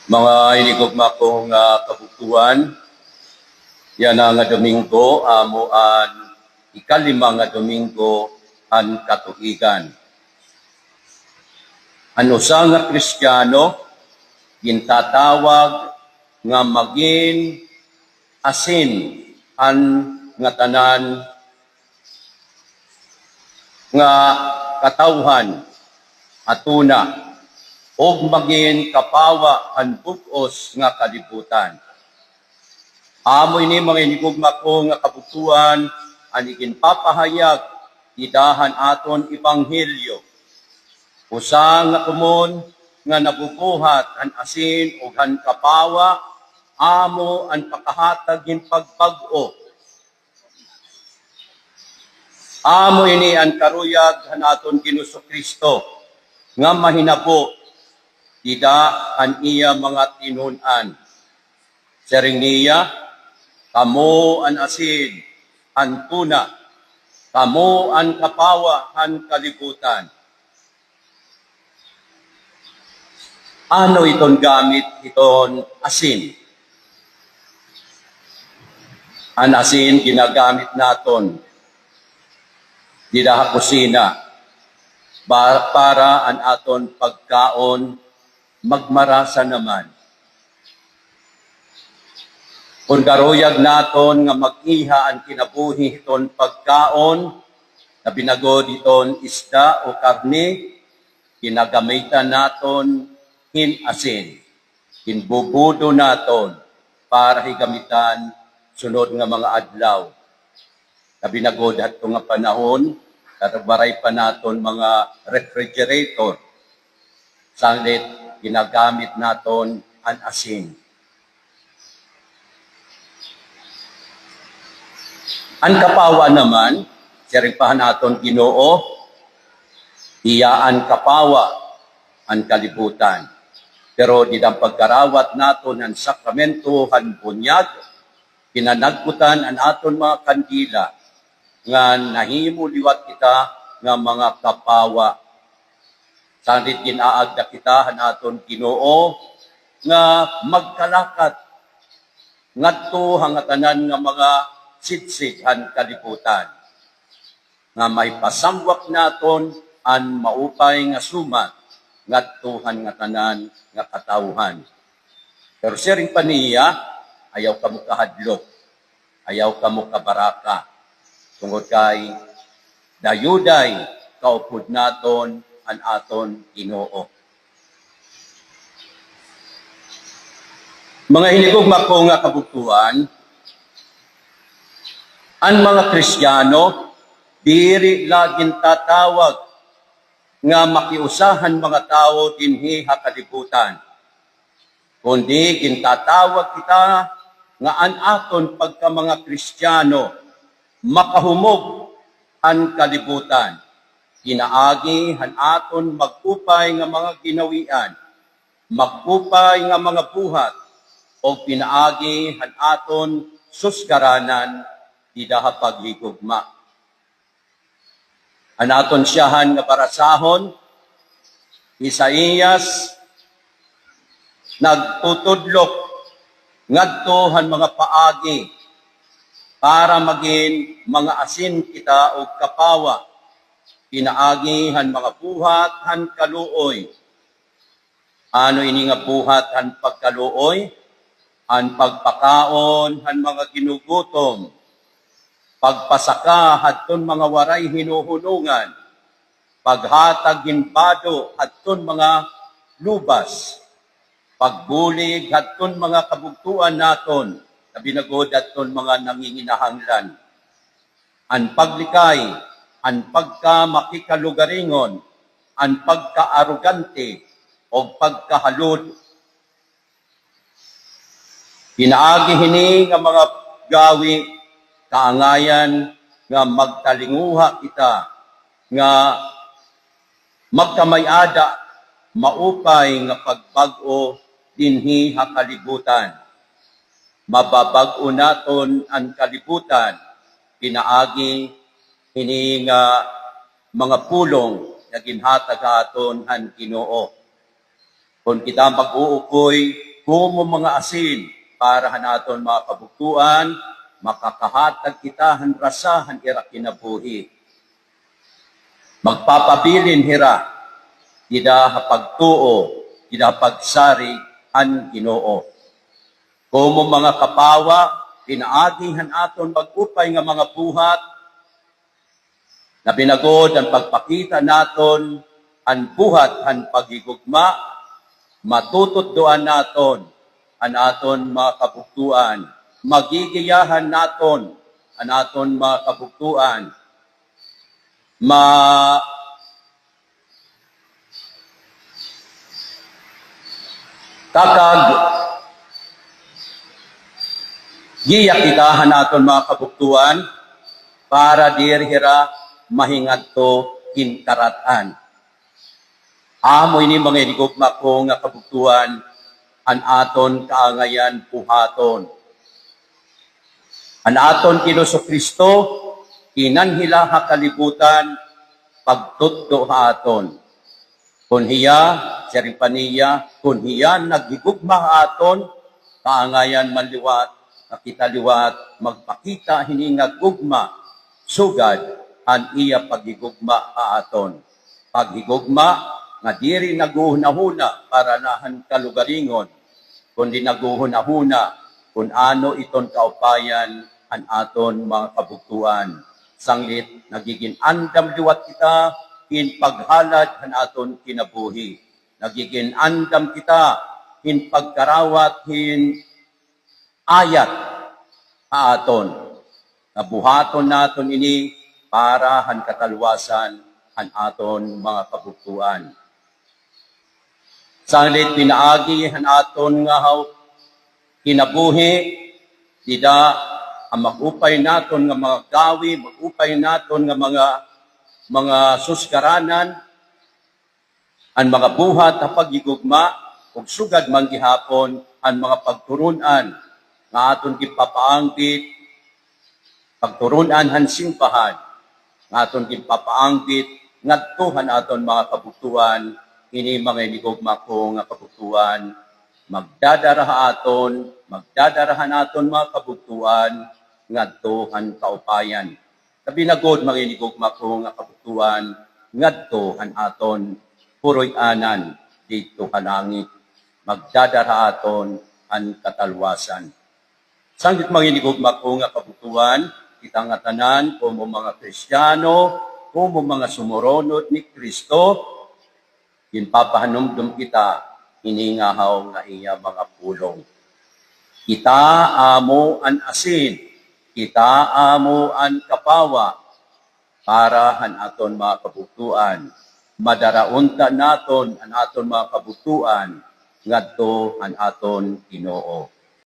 Mga hinigugma kong kabutuan, yan nga Domingo, amo an ikalima nga Domingo an katuigan. Ano sa nga Kristiyano, gintatawag nga maging asin an nga tanan nga katawhan atuna og maging kapawa ang bukos nga kalibutan. Amo ini mga hinigugma ko nga kabutuan ang iginpapahayag idahan aton ebanghelyo. Usa nga kumon nga nabubuhat ang asin ug han kapawa amo ang pakahatag in pagbag-o. Amo ini ang karuyag han aton Ginuso Kristo nga mahinabo ida an iya mga tinunan. Sering niya, kamo an asin, an tuna, kamo an kapawa, an kalibutan. Ano iton gamit iton asin? An asin ginagamit naton di daha kusina para an aton pagkaon magmarasa naman. Kung garuyag naton nga mag-iha ang kinabuhi iton pagkaon, na binagod iton isda o karne, ginagamitan naton hin asin. Hinbubudo naton para higamitan sunod nga mga adlaw. Na binagod ato nga panahon, karabaray pa naton mga refrigerator. Sanglit, ginagamit naton ang asin. Ang kapawa naman, siripahan naton Ginoo, iyaan kapawa ang kalibutan. Pero di ang pagkarawat naton ang sakramento, ang bunyag, pinanagputan ang aton mga kandila, nga nahimo liwat kita nga mga kapawa. Sandit ginaagda kita hanaton Ginoo nga magkalakat ngadto hangatanan nga mga sitsit han kalibutan. Nga may pasamwak naton an maupay nga sumat ngadto hangatanan nga katawhan. Pero siring paniya, ayaw kamo kahadlok, ayaw kamo kabaraka. Tungod kay dayuday kaupod naton an aton Ginoo. Mga hinigugma ko nga kabutuan, ang mga Kristiyano, diri laging tatawag nga makiusahan mga tao dinhi ha kalibutan. Kundi gintatawag kita nga an aton pagka mga Kristiyano, makahumog ang kalibutan. Ginaagi han aton magupay nga mga ginawian, magupay nga mga buhat, o pinaagi han aton susgaranan di daha paghigugma. An aton siyahan nga barasahon, Isaías, nagtutudlok ngadto han mga paagi para maging mga asin kita o kapawa, pinaagi han mga buhat han kaluoy. Ano ini nga buhat han pagkaluoy? Han pagpakaon han mga ginugutom, pagpasaka hadton mga waray hinuhunungan, paghatag ginpado hadton mga lubas, pagbulig hadton mga kabugtuan naton, na binagod hadton mga nanginginahanglan, an paglikay, an pagkamakikalugaringon, an pagkaarugante, o pagkahalod. Pinaagi hini nga mga gawi, kaangayan nga magtalinguha kita, nga magkamayada, maupay nga pagbag-o dinhi ha kalibutan. Mababag-o naton ang kalibutan, pinaagi hini nga mga pulong na ginhatag aton han Ginoo. Kung kita mag-uukoy kumo mga asin, para hanaton mga kabuktuan, makakahatag kita han rasahan ira kinabuhi. Magpapabilin hira, ida hapagtuo, ida pagsari han Ginoo. Kumo mga kapawa, pinaagihan aton pag-upay nga mga buhat, na binagod ang pagpakita naton, ang buhat, ang pagigugma, matutuddoan naton, ang aton mga kabuktuan, magigiyahan naton, ang aton mga kabuktuan, giyak itahan naton mga kabuktuan, para dirhira mahingadto kinkaratan. Amo ini mga inigugma ko nga kabuktuan, an aton kaangayan puhaton. An aton Kinuso Kristo, kinanhila ha kalibutan, pagtutdo ha aton. Kung hiya, seripaniya, kung hiya naghigugma ha aton, kaangayan manliwat, nakitaliwat, magpakita hiningag gugma, sugad, an iya paghigugma ha aton. Paghigugma, nga diri naguhunahuna para nahan kalugaringon, kundi naguhunahuna kung ano iton kaupayan an aton mga kabuktuan. Sanglit, nagiging andam liwat kita, in paghalad han aton kinabuhi. Nagiging andam kita, in pagkarawat, in ayat aton. Nabuhaton naton ini para han katalwasan han aton mga kabuktuan. Sanglit pinaagi han aton nga kinabuhi, dida ang mag-upay naton nga mga gawi, mag-upay naton nga mga suskaranan, ang mga buhat na pagigugma, ug sugad man gihapon ang mga pagturunan nga aton gipapaanggit, pagturunan han simbahan, nga aton gipapaanggit ngadtuhan aton mga kabuktuan, ini mga inigugma ko nga kabuktuan, magdadarahan aton mga kabuktuan, ngadtuhan kaupayan. Kabinagod mga inigugma ko nga kabuktuan, ngadtuhan aton puroy anan dito kalangit, magdadara aton ang katalwasan. Sangit mga inigugma ko nga kabuktuan, kita nga tanan, kumo mga Kristiyano, kumo mga sumuronod ni Kristo, ginpapahanumdum kita, hiningahaw nga iya mga pulong. Kita amo an asin, kita amo an kapawa, para han aton mga kabuktuan, madaraunta naton an aton mga kabuktuan, ngadto an aton Ginoo.